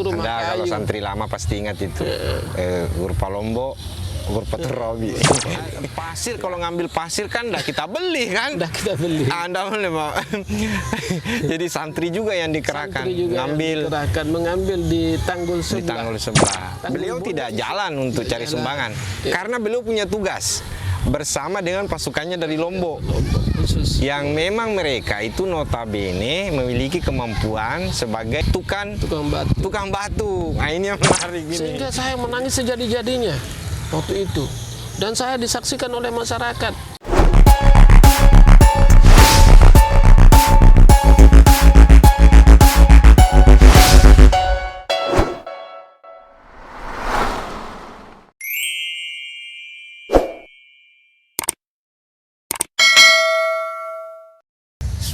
rumah Anda kalau kayu. santri lama pasti ingat itu. Urpa Lombok, Urpa Terobi. Pasir, kalau ngambil pasir kan dah kita beli kan? Dah kita beli. Anda boleh mau. Jadi santri juga yang dikerahkan, Santri juga ngambil yang dikerahkan, mengambil di tanggul di sebelah. tanggul sebelah. Tanggul Beliau Bodas tidak itu. jalan untuk cari Jalan. sumbangan, Ya. karena beliau punya tugas bersama dengan pasukannya dari Lombok. Khusus. Yang memang mereka itu notabene memiliki kemampuan sebagai Tukang batu. tukang batu. Nah ini yang menarik ini. Sehingga saya menangis sejadi-jadinya waktu itu. Dan saya disaksikan oleh masyarakat.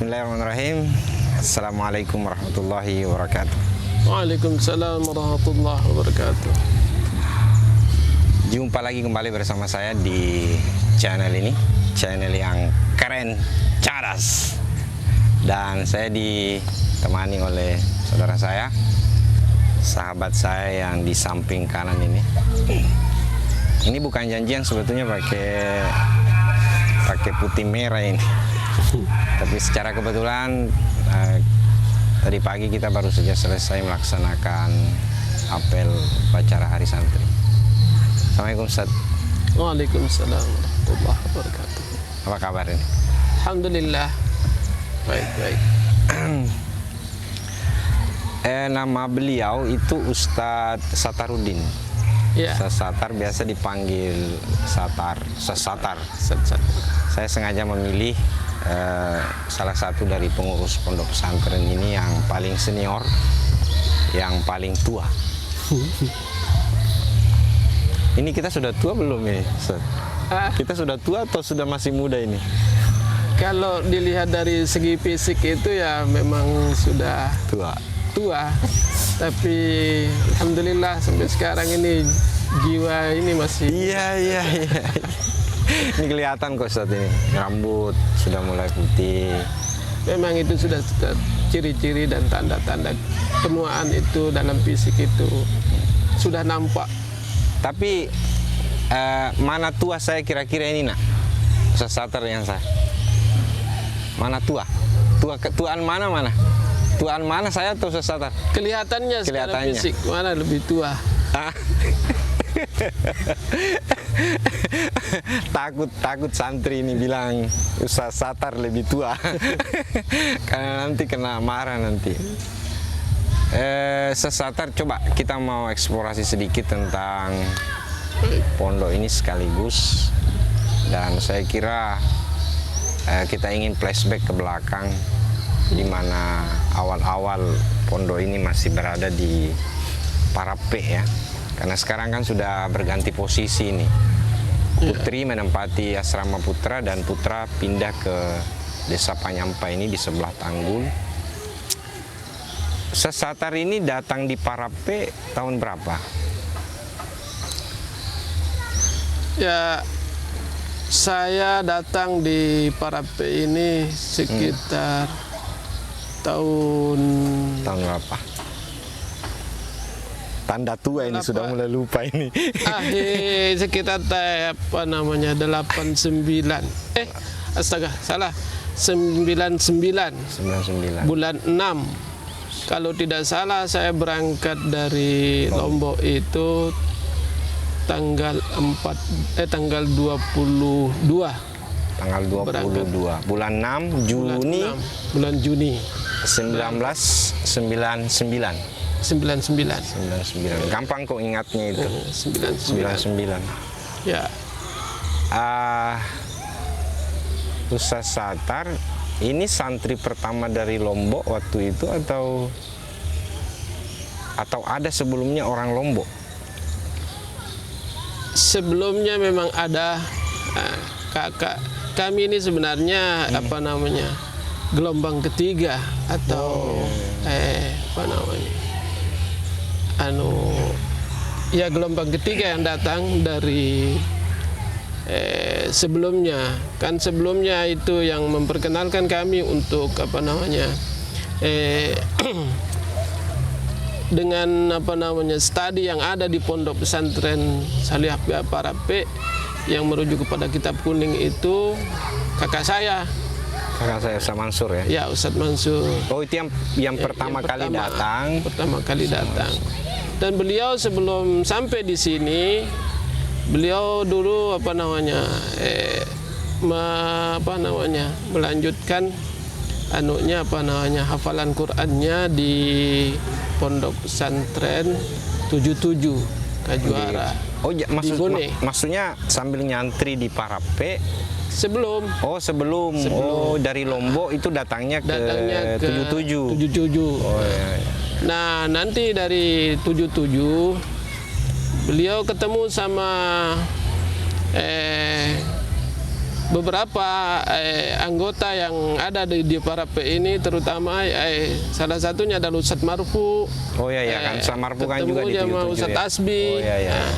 Bismillahirrahmanirrahim. Assalamualaikum warahmatullahi wabarakatuh. Waalaikumsalam warahmatullahi wabarakatuh. Jumpa lagi kembali bersama saya di channel ini, channel yang keren, cerdas. Dan saya ditemani oleh saudara saya, sahabat saya yang di samping kanan ini. Ini bukan janjian, sebetulnya pakai putih merah ini. Tapi secara kebetulan tadi pagi kita baru saja selesai melaksanakan apel upacara Hari Santri. Assalamualaikum Ustaz. Waalaikumsalam warahmatullahi wabarakatuh. Apa kabar ini? Alhamdulillah. Baik. Nama beliau itu Ustadz Satarudin. Ya. Ustadz Satar biasa dipanggil Satar. Sat. Saya sengaja memilih salah satu dari pengurus pondok pesantren ini yang paling senior, yang paling tua. Ini kita sudah tua belum ini, Ustaz? Kita sudah tua atau sudah masih muda ini? Kalau dilihat dari segi fisik itu ya memang sudah tua. Tapi alhamdulillah sampai sekarang ini jiwa ini masih. Iya. Ini kelihatan kok Ustaz ini, rambut sudah mulai putih. Memang itu sudah ciri-ciri dan tanda-tanda penuaan itu dalam fisik itu sudah nampak. Tapi mana tua saya kira-kira ini nak? Ustaz Satar yang saya. Mana tua? Tuaan mana? Tuaan mana saya atau Ustaz Satar? Kelihatannya secara fisik mana lebih tua? takut santri ini bilang Ustaz Satar lebih tua. Karena nanti kena marah nanti. Ustaz Satar, coba kita mau eksplorasi sedikit tentang pondok ini sekaligus. Dan saya kira kita ingin flashback ke belakang, di mana awal-awal pondok ini masih berada di Parape ya. Karena sekarang kan sudah berganti posisi nih. Putri menempati asrama putra dan putra pindah ke desa Panyampa ini di sebelah Tanggul. Ustaz Satar ini datang di Parape tahun berapa? Ya, saya datang di Parape ini sekitar tahun berapa? Tanda tua ini sudah mulai lupa ini. Sekitar 89. Salah. 99. Bulan 6. Kalau tidak salah saya berangkat dari Lombok itu tanggal 22. Tanggal 22. Bulan 6 Juni. Bulan Juni 1999. 99. Gampang kok ingatnya itu. 99. Ya. Ustaz Satar ini santri pertama dari Lombok waktu itu atau ada sebelumnya orang Lombok? Sebelumnya memang ada kakak kami ini sebenarnya gelombang ketiga atau gelombang ketiga yang datang dari sebelumnya. Kan sebelumnya itu yang memperkenalkan kami untuk dengan studi yang ada di Pondok Pesantren Salihapia Parape yang merujuk kepada kitab kuning itu kakak saya. Kakak saya Ustaz Mansur ya? Ya, Ustaz Mansur. Oh, itu yang pertama kali datang. Pertama kali datang. Dan beliau sebelum sampai di sini, beliau dulu melanjutkan hafalan Qur'annya di Pondok Pesantren 77 Kajuara. Oh, maksudnya sambil nyantri di Parape. Sebelum. Oh, dari Lombok itu datangnya ke 77. Oh, iya. Nah, nanti dari 77 beliau ketemu sama beberapa anggota yang ada di Parape ini, terutama salah satunya adalah Ustadz Marfu. Oh iya, kan Ustadz Marfu kan juga di 77 sama Ustadz ya? Asbi. Oh iya.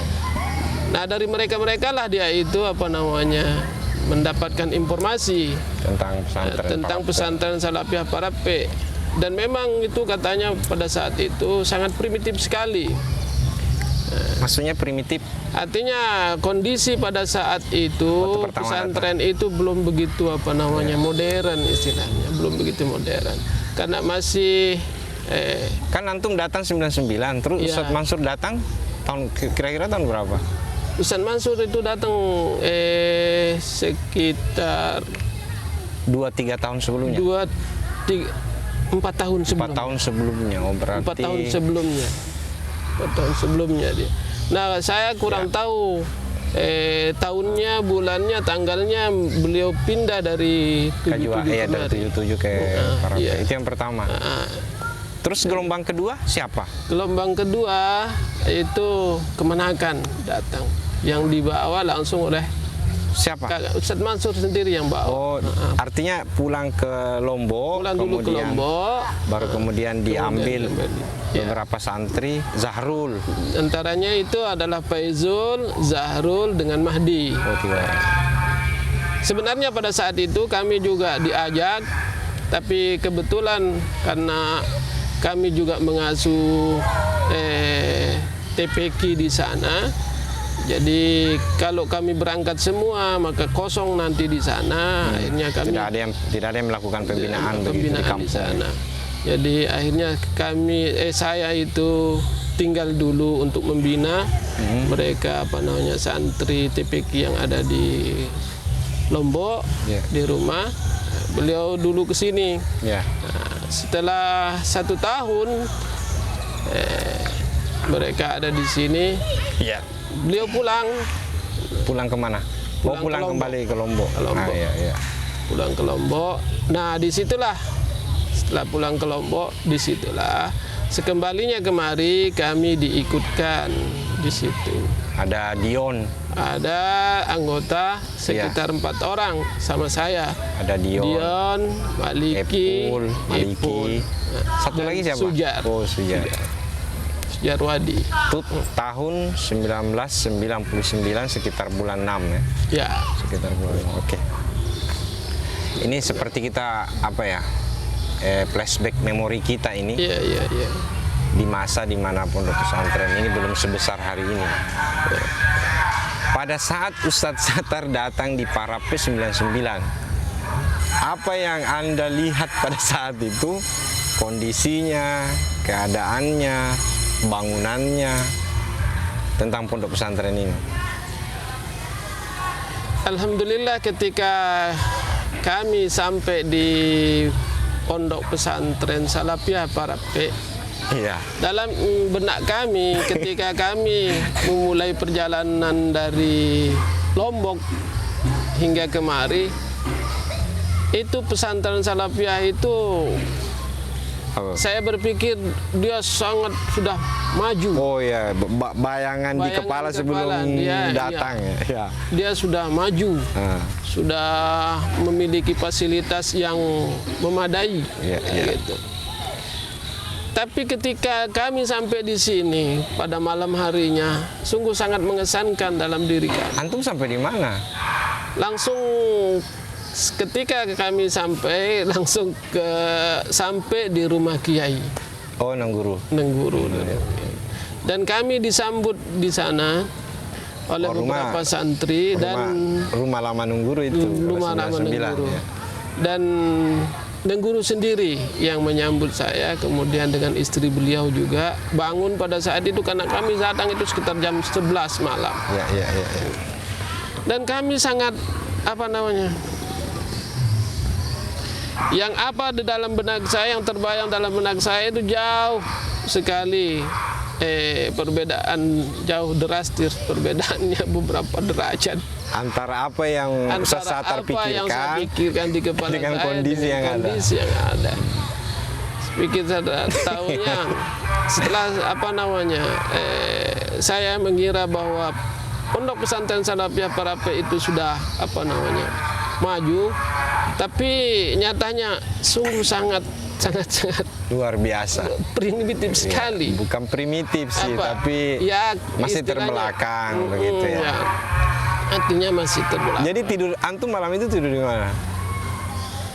Nah, dari mereka lah dia itu mendapatkan informasi tentang pesantren Salafiyah Parape. Dan memang itu katanya pada saat itu sangat primitif sekali. Maksudnya primitif? Artinya kondisi pada saat itu pesantren itu belum begitu modern istilahnya, belum begitu modern. Karena masih kan antum datang 99, terus ya. Ustadz Mansur datang kira-kira tahun berapa? Ustadz Mansur itu datang sekitar 2-3 tahun sebelumnya. 4 tahun sebelumnya. 4 tahun sebelumnya. Oh, berarti 4 tahun sebelumnya. 4 tahun sebelumnya dia. Nah, saya kurang tahu tahunnya, bulannya, tanggalnya beliau pindah dari 77 ke Parape. Iya. Itu yang pertama. Terus gelombang kedua siapa? Gelombang kedua itu Kemenakan datang, yang dibawa langsung oleh siapa? Ustadz Mansur sendiri yang bawa. Oh, artinya pulang ke Lombok, dulu ke Lombok, baru kemudian diambil beberapa santri. Zahrul. Antaranya itu adalah Faizul, Zahrul dengan Mahdi. Oh, 3 orang. Sebenarnya pada saat itu kami juga diajak, tapi kebetulan karena kami juga mengasuh TPQ di sana. Jadi kalau kami berangkat semua maka kosong nanti di sana. Akhirnya kami tidak ada yang melakukan pembinaan di kampung. Di sana. Jadi akhirnya saya itu tinggal dulu untuk membina mereka santri TPQ yang ada di Lombok di rumah. Beliau dulu ke sini. Nah, setelah 1 tahun mereka ada di sini. Beliau pulang. Pulang kemana? Pulang kembali ke Lombok. Pulang ke Lombok. Nah, disitulah setelah pulang ke Lombok, disitulah sekembalinya kemari kami diikutkan di situ. Ada Dion. Ada anggota sekitar 4 orang sama saya. Ada Dion, Maliki, Ipul. Satu lagi siapa? Sujar. Oh, Sujar. Jarwadi. Itu tahun 1999 sekitar bulan 6 ya? Ya. Sekitar bulan 6, oke. Ini seperti kita flashback memori kita ini. Iya. Di masa dimana pondok pesantren ini belum sebesar hari ini. Pada saat Ustadz Sattar datang di Parape 99, apa yang Anda lihat pada saat itu? Kondisinya, keadaannya, bangunannya, tentang pondok pesantren ini. Alhamdulillah ketika kami sampai di pondok pesantren Salafiyah Parape, dalam benak kami ketika kami memulai perjalanan dari Lombok hingga kemari, itu pesantren Salafiyah itu saya berpikir dia sangat sudah maju. Oh ya, bayangan di kepala sebelum datang ya. Dia sudah maju, sudah memiliki fasilitas yang memadai. Gitu. Tapi ketika kami sampai di sini pada malam harinya, sungguh sangat mengesankan dalam diri kami. Antum sampai di mana? Langsung ketika kami sampai di rumah Kiai. Oh, Nengguru. Nengguru. Dan kami disambut di sana oleh beberapa santri dan rumah lama Nengguru itu. Rumah lama Nengguru. Ya. Dan Nengguru sendiri yang menyambut saya, kemudian dengan istri beliau juga bangun pada saat itu karena kami datang itu sekitar jam 11 malam. Ya. Dan kami sangat yang apa di dalam benak saya, yang terbayang dalam benak saya itu jauh sekali perbedaan, jauh drastis perbedaannya beberapa derajat antara apa yang saya terpikirkan di kepala dengan saya kondisi yang ada. Pikir saya tahunya setelah saya mengira bahwa Pondok Pesantren Salafiyah Parape itu sudah maju, tapi nyatanya sungguh sangat luar biasa, primitif sekali. Bukan primitif sih, tapi ya, masih terbelakang begitu ya. Artinya masih terbelakang. Jadi antum malam itu tidur di mana?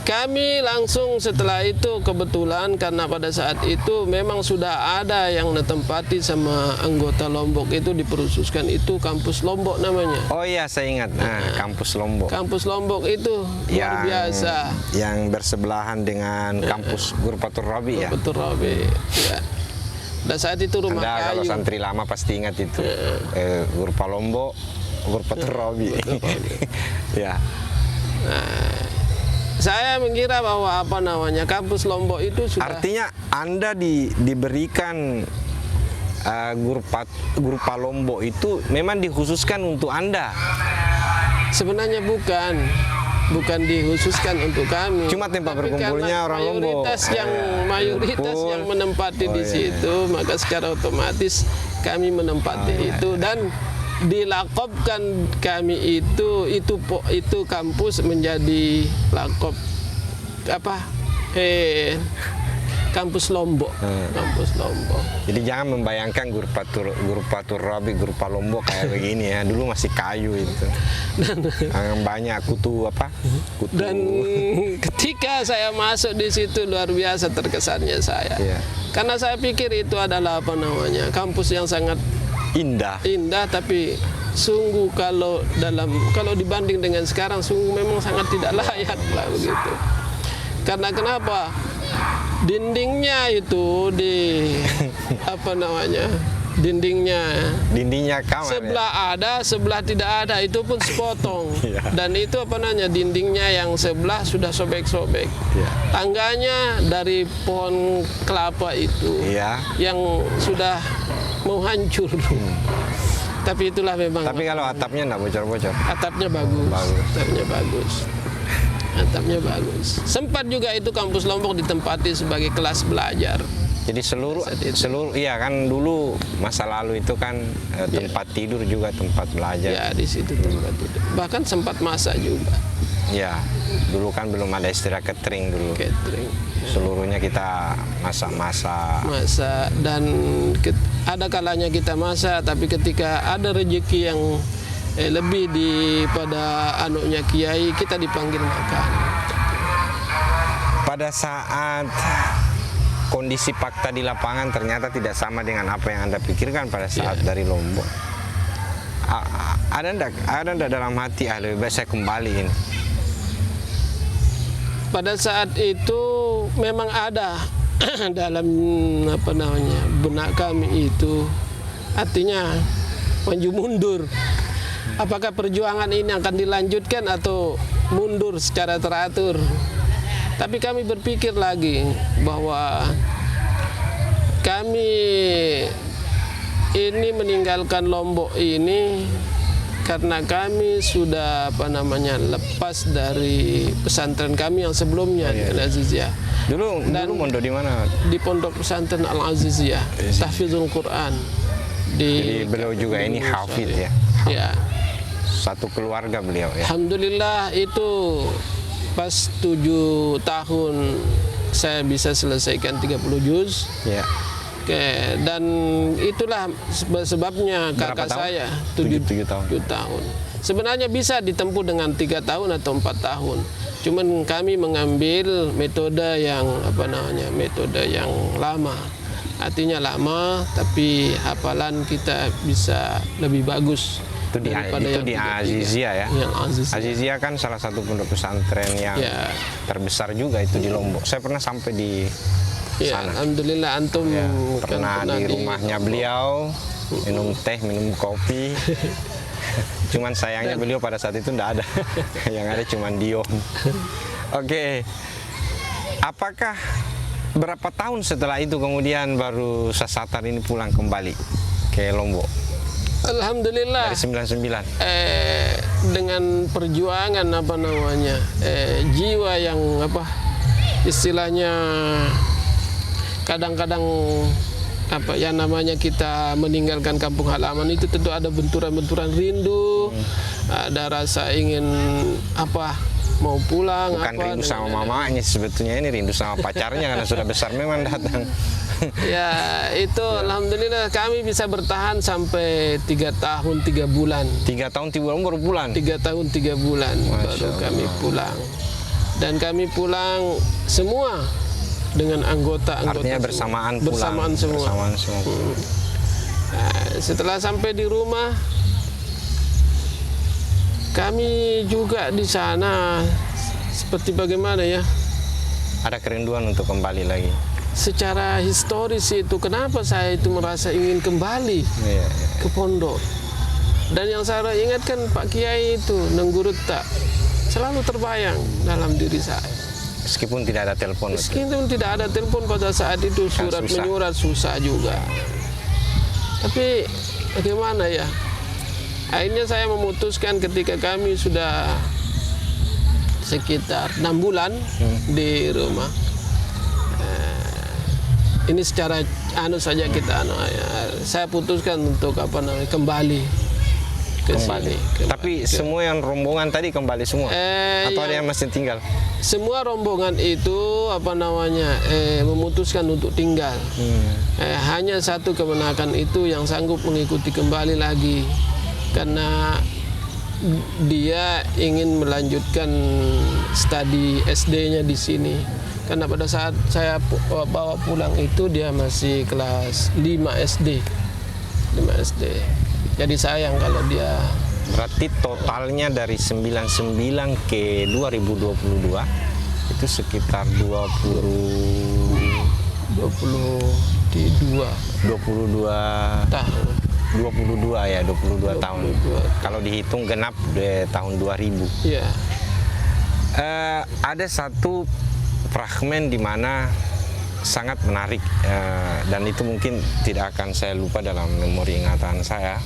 Kami langsung setelah itu kebetulan karena pada saat itu memang sudah ada yang ditempati sama anggota Lombok itu diperususkan, itu kampus Lombok namanya. Oh iya, saya ingat. Kampus Lombok. Kampus Lombok itu luar biasa. Yang bersebelahan dengan kampus Ghurfatul Rabi ya. Ghurfatul Rabi. Ya. Pada saat itu rumah kayu. Kalau santri lama pasti ingat itu. Ghurfa Lombok, Ghurfatul Rabi. Ya. Saya mengira bahwa kampus Lombok itu sudah. Artinya Anda diberikan Ghurfa Lombok itu memang dikhususkan untuk Anda. Sebenarnya bukan dikhususkan untuk kami. Cuma tempat berkumpulnya orang Lombok. Mayoritas yang menempati di situ, maka secara otomatis kami menempati itu dan dilakopkan kami itu kampus menjadi lakop kampus Lombok. Kampus Lombok. Jadi jangan membayangkan Ghurfatul Rabi, Ghurfa Lombok kayak begini ya. Dulu masih kayu itu. Dan banyak kutu. Dan ketika saya masuk di situ luar biasa terkesannya saya. Yeah. Karena saya pikir itu adalah kampus yang sangat indah, tapi sungguh kalau dibanding dengan sekarang sungguh memang sangat tidak layak lah begitu. Karena kenapa? Dindingnya itu dindingnya kamar sebelah ya? Ada, sebelah tidak ada, itu pun sepotong. Dan itu dindingnya yang sebelah sudah sobek-sobek. Tangganya dari pohon kelapa itu yang sudah mau hancur. Tapi itulah memang. Tapi kalau atapnya enggak bocor-bocor. Atapnya bagus. Atapnya bagus. Sempat juga itu kampus Lombok ditempati sebagai kelas belajar. Jadi seluruh iya kan dulu masa lalu itu kan tempat tidur juga tempat belajar. Ya, di situ tempat tidur. Bahkan sempat masak juga. Ya, dulu kan belum ada istilah catering dulu. Seluruhnya kita masak dan ada kalanya kita masak, tapi ketika ada rezeki yang lebih daripada anaknya kiai, kita dipanggil makan. Pada saat kondisi fakta di lapangan ternyata tidak sama dengan apa yang Anda pikirkan pada saat dari Lombok. Ada enggak dalam hati lebih baik saya kembali ini? Pada saat itu memang ada dalam benak kami itu, artinya maju mundur. Apakah perjuangan ini akan dilanjutkan atau mundur secara teratur? Tapi kami berpikir lagi bahwa kami ini meninggalkan Lombok ini karena kami sudah lepas dari pesantren kami yang sebelumnya di Al-Aziziyah. Dulu mondok di mana? Di Pondok Pesantren Al-Aziziyah, Tahfizul Quran. Jadi beliau juga ini hafid ya. Ya. Satu keluarga beliau ya. Alhamdulillah itu pas 7 tahun saya bisa selesaikan 30 juz. Ya. Dan itulah sebabnya kakak saya 7 tahun. Sebenarnya bisa ditempuh dengan 3 tahun atau 4 tahun. Cuman kami mengambil metode yang metode yang lama. artinya lama, tapi hafalan kita bisa lebih bagus. Itu di Azizia ya. Yang Azizia kan salah satu pondok pesantren yang terbesar juga itu di Lombok. Saya pernah sampai di sana. Alhamdulillah antum pernah di rumahnya beliau, minum teh, minum kopi. Cuman sayangnya beliau pada saat itu enggak ada. Yang ada cuman Dion. Oke. Apakah berapa tahun setelah itu kemudian baru Sasatar ini pulang kembali ke Lombok? Alhamdulillah. Dari 99. Dengan perjuangan jiwa yang istilahnya kadang-kadang yang namanya kita meninggalkan kampung halaman itu tentu ada benturan-benturan rindu, ada rasa ingin mau pulang. Bukan rindu sama mamanya sebetulnya, ini rindu sama pacarnya karena sudah besar memang datang. Ya itu alhamdulillah kami bisa bertahan sampai 3 tahun 3 bulan. 3 tahun 3 bulan baru pulang. 3 tahun 3 bulan baru kami pulang. Dan kami pulang semua dengan anggota artinya bersamaan semua. Bersamaan semua. Bersamaan semua. Nah, setelah sampai di rumah, kami juga di sana seperti bagaimana ya? Ada kerinduan untuk kembali lagi. Secara historis itu kenapa saya itu merasa ingin kembali ke pondok. Dan yang saya ingatkan Pak Kiai itu Nenggurutta selalu terbayang dalam diri saya. Meskipun tidak ada telepon. Meskipun tidak ada telepon pada saat itu, surat menyurat susah juga. Tapi bagaimana ya? Akhirnya saya memutuskan ketika kami sudah sekitar 6 bulan di rumah. Ini secara saja kita saya putuskan untuk kembali ke sini. Tapi semua yang rombongan tadi kembali semua atau ada yang masih tinggal? Semua rombongan itu memutuskan untuk tinggal. Hanya satu kemenakan itu yang sanggup mengikuti kembali lagi karena dia ingin melanjutkan studi SD-nya di sini. Karena pada saat saya bawa pulang itu dia masih kelas 5 SD. 5 SD. Jadi sayang kalau dia. Berarti totalnya dari 99 ke 2022 itu sekitar 22 tahun. 22 ya, 22 tahun. Kalau dihitung genap di tahun 2000. Iya. Ada satu fragmen di mana sangat menarik dan itu mungkin tidak akan saya lupa dalam memori ingatan saya.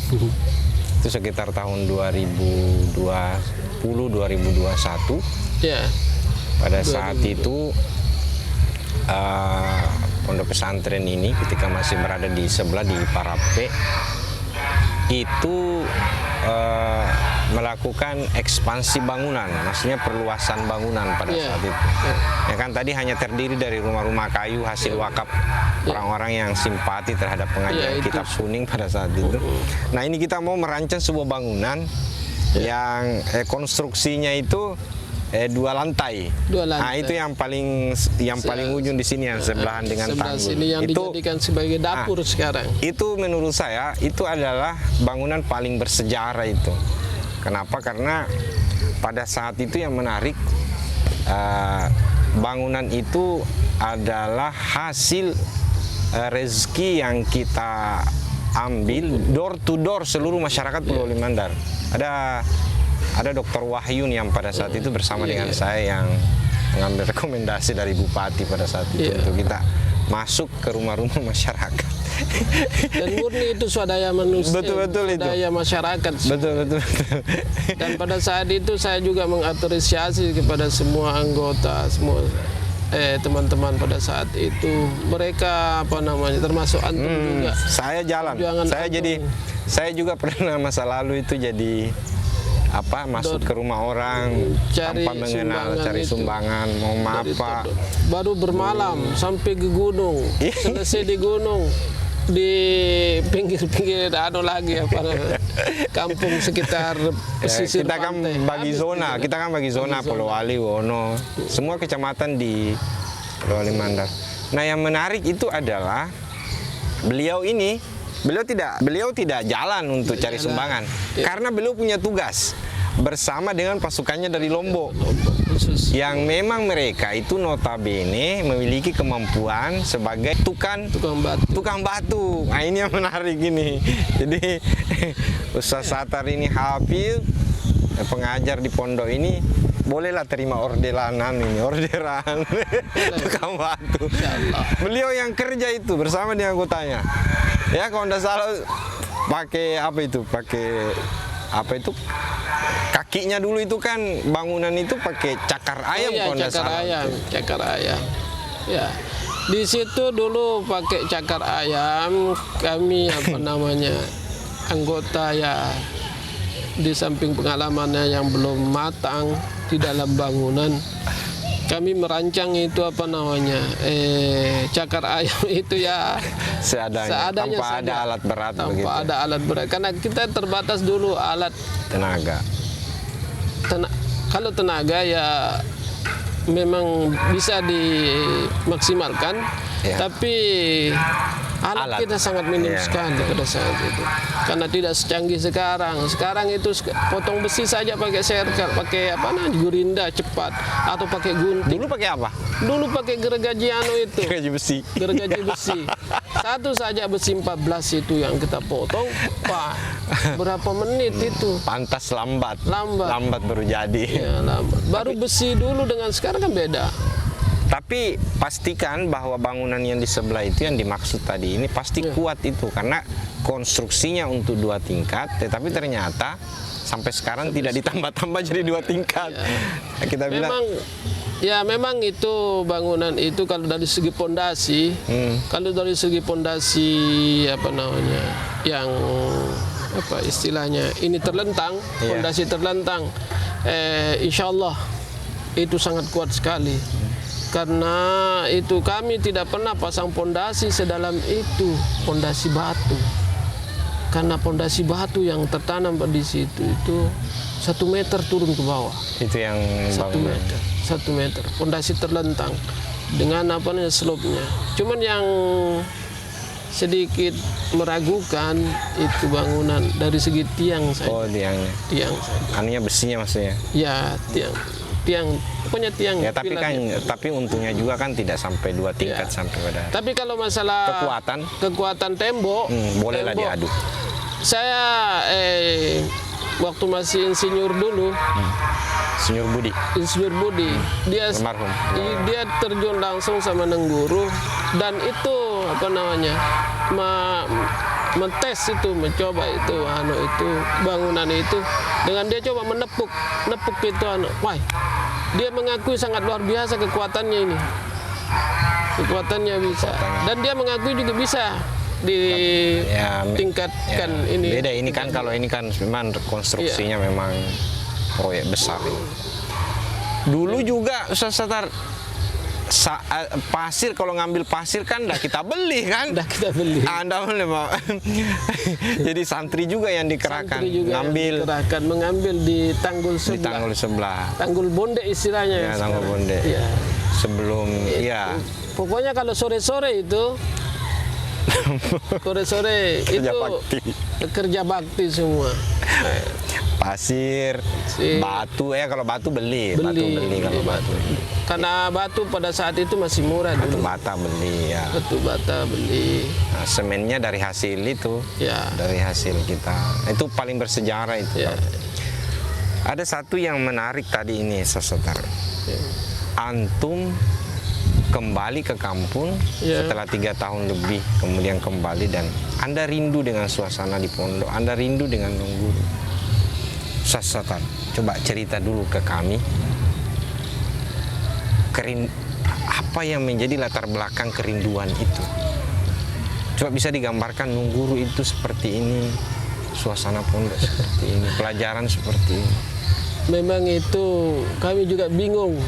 Itu sekitar tahun 2020-2021. Yeah. Pada saat itu pondok pesantren ini ketika masih berada di sebelah di Parape itu melakukan ekspansi bangunan, maksudnya perluasan bangunan pada saat itu. Ya kan tadi hanya terdiri dari rumah-rumah kayu hasil wakaf orang-orang yang simpati terhadap pengajian kitab Suning pada saat itu. Nah ini kita mau merancang sebuah bangunan yang konstruksinya itu 2 lantai. Nah itu yang paling ujung di sini yang sebelahan dengan tanggul. Sini yang itu dijadikan sebagai dapur sekarang. Itu menurut saya itu adalah bangunan paling bersejarah itu. Kenapa? Karena pada saat itu yang menarik bangunan itu adalah hasil rezeki yang kita ambil door to door seluruh masyarakat Pulau Limandar. Ada Dr. Wahyun yang pada saat itu bersama dengan saya yang mengambil rekomendasi dari Bupati pada saat itu untuk kita masuk ke rumah-rumah masyarakat. Dan murni itu swadaya manusia, betul swadaya masyarakat. Betul. Dan pada saat itu saya juga mengapresiasi kepada semua anggota, semua teman-teman pada saat itu. Mereka termasuk antum juga. Saya jalan. Saya juga pernah masa lalu itu jadi masuk ke rumah orang tanpa mengenal, cari sumbangan, mau apa. Baru bermalam sampai ke gunung. Selesai di gunung, di pinggir-pinggir kampung sekitar pesisir kita kan bagi zona, Pulau Ali, Wono, semua kecamatan di Pulau Limandar. Nah yang menarik itu adalah beliau tidak jalan untuk cari sumbangan karena beliau punya tugas bersama dengan pasukannya dari Lombok. Khusus. Yang memang mereka itu notabene memiliki kemampuan sebagai tukang batu. Nah, ini yang menarik ini. Jadi Ustaz Sattar ini hafid, pengajar di pondok ini, bolehlah terima orderan tukang batu. Beliau yang kerja itu bersama dengan anggotanya. Ya, kalau tidak salah pakai apa itu? Kakinya dulu itu kan bangunan itu pakai cakar ayam. Cakar ayam. Ya. Di situ dulu pakai cakar ayam, kami anggota ya, di samping pengalamannya yang belum matang di dalam bangunan, kami merancang itu cakar ayam itu ya seadanya tanpa saja. ada alat berat Tanpa ada alat berat, karena kita terbatas dulu alat tenaga. Kalau tenaga ya memang bisa dimaksimalkan, tapi alat kita sangat minim sekali pada saat itu, karena tidak secanggih sekarang. Sekarang itu potong besi saja pakai serker, pakai gurinda cepat, atau pakai gunting. Dulu pakai apa? Dulu pakai gergaji itu. Gergaji besi. Satu saja besi 14 itu yang kita potong, berapa menit itu? Pantas lambat baru jadi. Ya, lambat. Baru besi dulu dengan sekarang kan beda. Tapi pastikan bahwa bangunan yang di sebelah itu yang dimaksud tadi ini pasti kuat itu, karena konstruksinya untuk 2 tingkat, tetapi ternyata sampai sekarang tidak ditambah-tambah jadi 2 tingkat. Kita bilang memang itu bangunan itu kalau dari segi pondasi, yang istilahnya ini terlentang, pondasi terlentang, insya Allah itu sangat kuat sekali. Karena itu kami tidak pernah pasang pondasi sedalam itu, pondasi batu. Karena pondasi batu yang tertanam di situ itu 1 meter turun ke bawah. Itu yang 1 meter. Pondasi terlentang dengan slope-nya. Cuman yang sedikit meragukan itu bangunan dari segi tiang saja. Oh, tiangnya. Tiang saja. Anunya besinya maksudnya? Ya, pokoknya tiang. Ya, tapi untungnya juga kan tidak sampai 2 tingkat sampai pada. Tapi kalau masalah kekuatan tembok, bolehlah diadu. Saya waktu masih insinyur dulu, Insinyur Budi, dia terjun langsung sama Nengguru, dan itu mentes itu, mencoba itu bangunan itu, dengan dia coba menepuk itu dia mengakui sangat luar biasa kekuatannya ini, bisa, dan dia mengakui juga bisa ditingkatkan ini. Beda ini kan, kalau ini kan memang konstruksinya memang proyek besar. Dulu juga Ustaz Sattar, pasir, kalau ngambil pasir kan kita beli kan? Anda jadi santri juga yang dikerahkan, mengambil di tanggul sebelah. Tanggul bonde istilahnya. Ya, tanggul bonde. Ya. Sebelum Pokoknya kalau sore-sore itu kerja bakti semua. Pasir, batu, kalau batu beli. Karena batu pada saat itu masih murah dulu. Batu bata beli. Nah, semennya dari hasil itu, dari hasil kita. Itu paling bersejarah itu. Ada satu yang menarik tadi ini, Ustaz Sattar. Antum kembali ke kampung setelah 3 tahun lebih, kemudian kembali, dan Anda rindu dengan suasana di pondok, Anda rindu dengan Nengguru. Ustaz Sattar, coba cerita dulu ke kami, apa yang menjadi latar belakang kerinduan itu. Coba bisa digambarkan Nengguru itu seperti ini, suasana pondok seperti ini, pelajaran seperti ini. Memang itu kami juga bingung,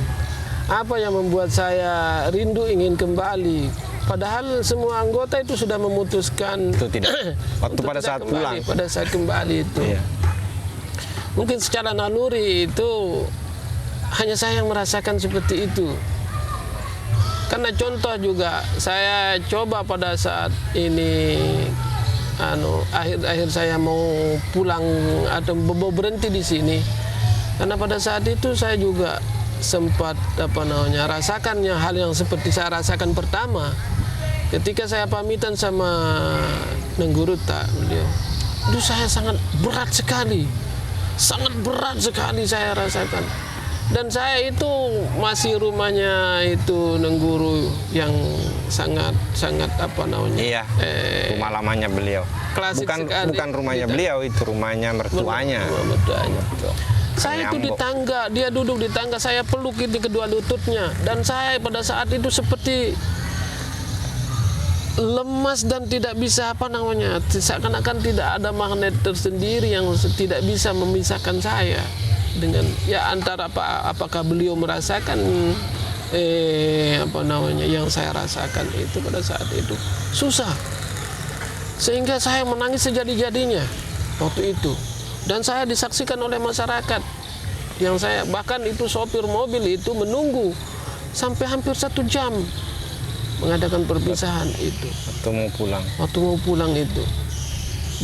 apa yang membuat saya rindu ingin kembali. Padahal semua anggota itu sudah memutuskan itu tidak waktu pada saat pulang, pada saat kembali itu. Mungkin secara naluri itu hanya saya yang merasakan seperti itu. Karena contoh juga saya coba pada saat ini akhir-akhir saya mau pulang atau mau berhenti di sini, karena pada saat itu saya juga sempat rasakan hal yang seperti saya rasakan pertama ketika saya pamitan sama Nengguruta beliau. Itu saya sangat berat sekali saya rasakan. Dan saya itu masih rumahnya itu Nengguru yang sangat iya, rumah lamanya beliau. Klasik sekali. Bukan rumahnya beliau, itu rumahnya mertuanya. Saya itu di tangga, dia duduk di tangga, saya peluk di kedua lututnya, dan saya pada saat itu seperti lemas dan tidak bisa seakan-akan tidak ada magnet tersendiri yang tidak bisa memisahkan saya dengan antara apakah beliau merasakan yang saya rasakan itu pada saat itu susah, sehingga saya menangis sejadi-jadinya waktu itu. Dan saya disaksikan oleh masyarakat yang bahkan itu sopir mobil itu menunggu sampai hampir 1 jam mengadakan perpisahan itu. Waktu mau pulang itu.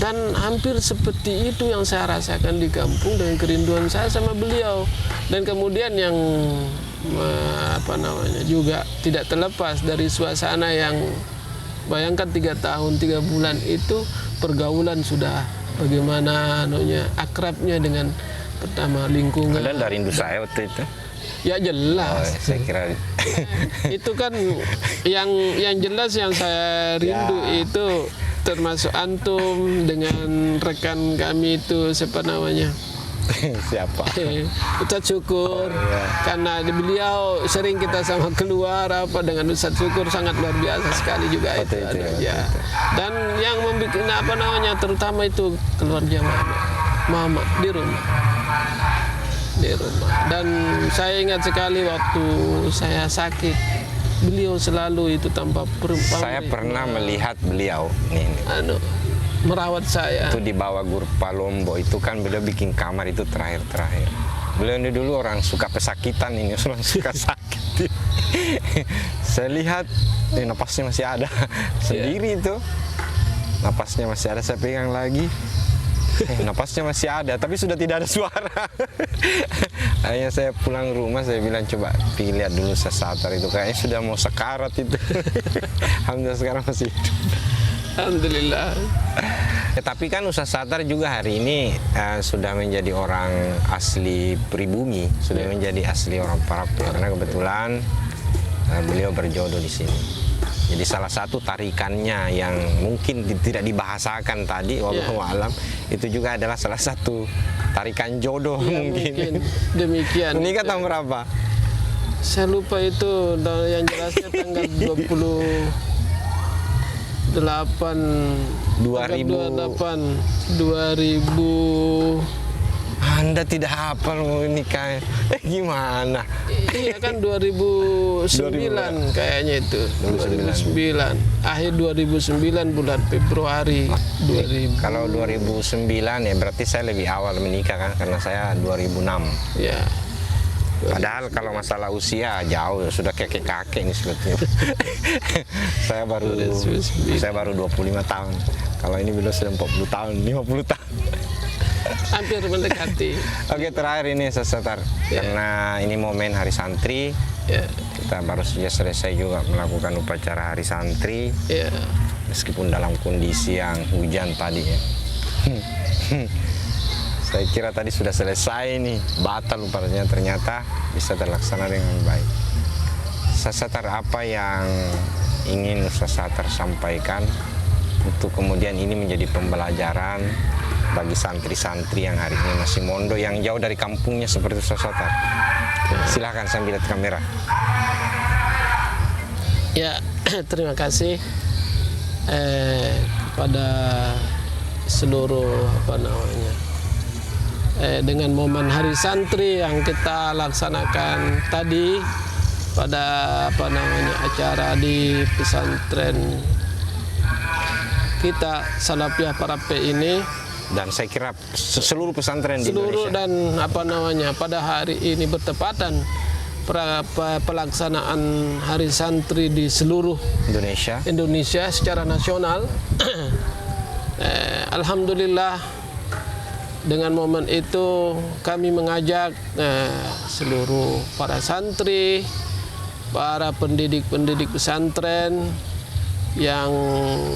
Dan hampir seperti itu yang saya rasakan di kampung dengan kerinduan saya sama beliau. Dan kemudian yang juga tidak terlepas dari suasana yang bayangkan 3 tahun 3 bulan itu pergaulan sudah bagaimana akrabnya dengan pertama lingkungan. Anda dari rindu saya waktu itu? Ya jelas. Saya kira itu kan yang jelas yang saya rindu itu termasuk antum dengan rekan kami itu siapa namanya? Siapa? Ustadz Syukur. Karena beliau sering kita sama keluar dengan Ustadz Syukur, sangat luar biasa sekali juga itu. Dan yang membuat terutama itu keluarga mama di rumah. Dan saya ingat sekali waktu saya sakit, beliau selalu itu tanpa perempuan. Saya pernah melihat beliau merawat saya. Itu di bawah Gurpa Lombok itu kan beliau bikin kamar itu terakhir. Beliau ini dulu orang suka pesakitan, ini orang suka sakit. Saya lihat napasnya masih ada sendiri itu. Napasnya masih ada, saya pegang lagi. Napasnya masih ada, tapi sudah tidak ada suara. Akhirnya saya pulang rumah, saya bilang coba pergi lihat dulu Sasatar itu, kayaknya sudah mau sekarat itu. Alhamdulillah sekarang masih hidup. Alhamdulillah. Tapi kan Ustaz Satar juga hari ini sudah menjadi orang asli pribumi, sudah menjadi asli orang Parape, karena kebetulan beliau berjodoh di sini. Jadi salah satu tarikannya yang mungkin tidak dibahasakan tadi, wallahu alam, itu juga adalah salah satu tarikan jodoh mungkin. Demikian. Menikah tahun berapa? Saya lupa itu, yang jelasnya tanggal 2000. Anda tidak hafal mau nikah? Gimana? Iya kan 2009 kayaknya itu. 2009. Akhir 2009 bulan Februari 2000. Kalau 2009 ya berarti saya lebih awal menikah kan, karena saya 2006. Ya. Padahal kalau masalah usia jauh, sudah kakek-kakek ini sebetulnya. saya baru 25 tahun. Kalau ini beliau sudah 40 tahun, 50 tahun. Hampir mendekati. Oke, terakhir ini Sasatar, karena ini momen Hari Santri, kita baru saja selesai juga melakukan upacara Hari Santri, meskipun dalam kondisi yang hujan tadi ya. Saya kira tadi sudah selesai nih, batal upacaranya, ternyata bisa terlaksana dengan baik. Sasatar, apa yang ingin Sasatar sampaikan untuk kemudian ini menjadi pembelajaran bagi santri-santri yang hari ini masih mondok, yang jauh dari kampungnya seperti Sasatar? Silahkan sambil lihat kamera. Ya, terima kasih kepada seluruh dengan momen Hari Santri yang kita laksanakan tadi pada acara di pesantren kita Salafiyah Parape ini. Dan saya kira seluruh pesantren di Indonesia. Dan pada hari ini bertepatan pelaksanaan Hari Santri di seluruh Indonesia secara nasional. Alhamdulillah dengan momen itu kami mengajak seluruh para santri, para pendidik-pendidik pesantren yang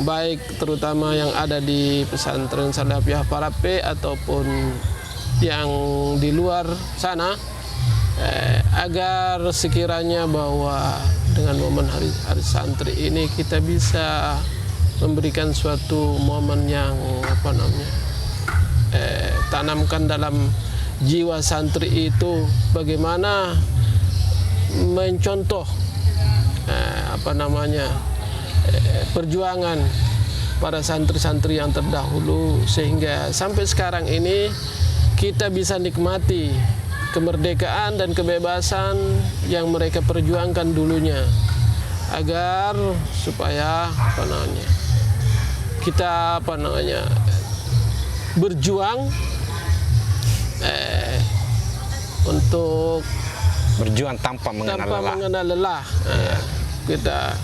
baik, terutama yang ada di pesantren Salafiyah Parape ataupun yang di luar sana, agar sekiranya bahwa dengan momen hari santri ini kita bisa memberikan suatu momen yang tanamkan dalam jiwa santri itu bagaimana mencontoh perjuangan para santri-santri yang terdahulu, sehingga sampai sekarang ini kita bisa nikmati kemerdekaan dan kebebasan yang mereka perjuangkan dulunya, agar supaya kita berjuang untuk berjuang tanpa mengenal lelah. Kita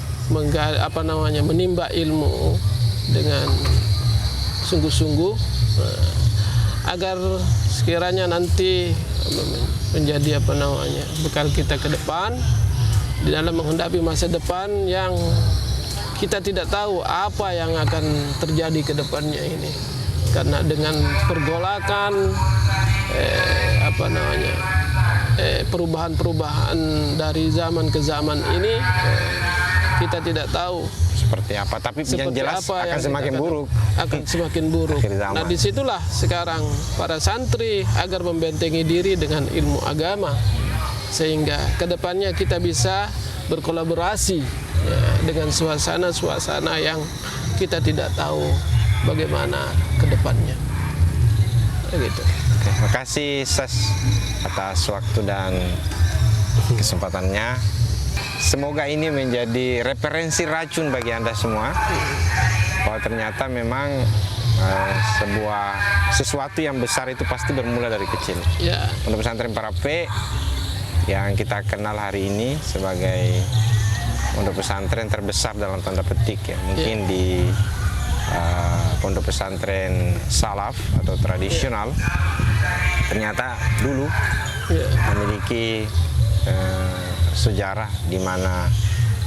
menimba ilmu dengan sungguh-sungguh, agar sekiranya nanti menjadi bekal kita ke depan di dalam menghadapi masa depan yang kita tidak tahu apa yang akan terjadi ke depannya ini. Karena dengan pergolakan perubahan-perubahan dari zaman ke zaman ini, kita tidak tahu seperti apa, tapi yang jelas akan semakin buruk. Akan semakin buruk. Nah, disitulah sekarang para santri agar membentengi diri dengan ilmu agama, sehingga kedepannya kita bisa berkolaborasi dengan suasana-suasana yang kita tidak tahu bagaimana kedepannya. Begitu. Terima kasih Sas atas waktu dan kesempatannya. Semoga ini menjadi referensi racun bagi Anda semua, bahwa ternyata memang sesuatu yang besar itu pasti bermula dari kecil. Pondok Pesantren Parape yang kita kenal hari ini sebagai pondok pesantren terbesar dalam tanda petik ya, mungkin di pondok pesantren salaf atau tradisional, ternyata dulu memiliki sejarah di mana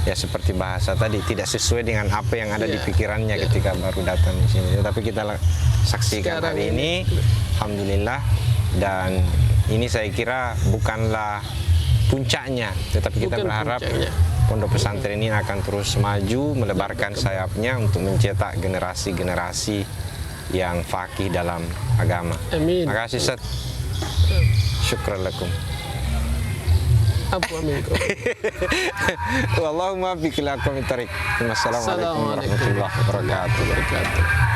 ya seperti bahasa tadi tidak sesuai dengan apa yang ada di pikirannya ketika baru datang di sini. Tapi kita saksikan hari ini, alhamdulillah, dan ini saya kira bukanlah puncaknya, tetapi kita berharap pondok pesantren ini akan terus maju, melebarkan sayapnya untuk mencetak generasi-generasi yang faqih dalam agama. Amin. Terima kasih Ustaz. Syukran lakum. Wallahumma biqil aqwamit thariq. Wassalamualaikum warahmatullahi wabarakatuh.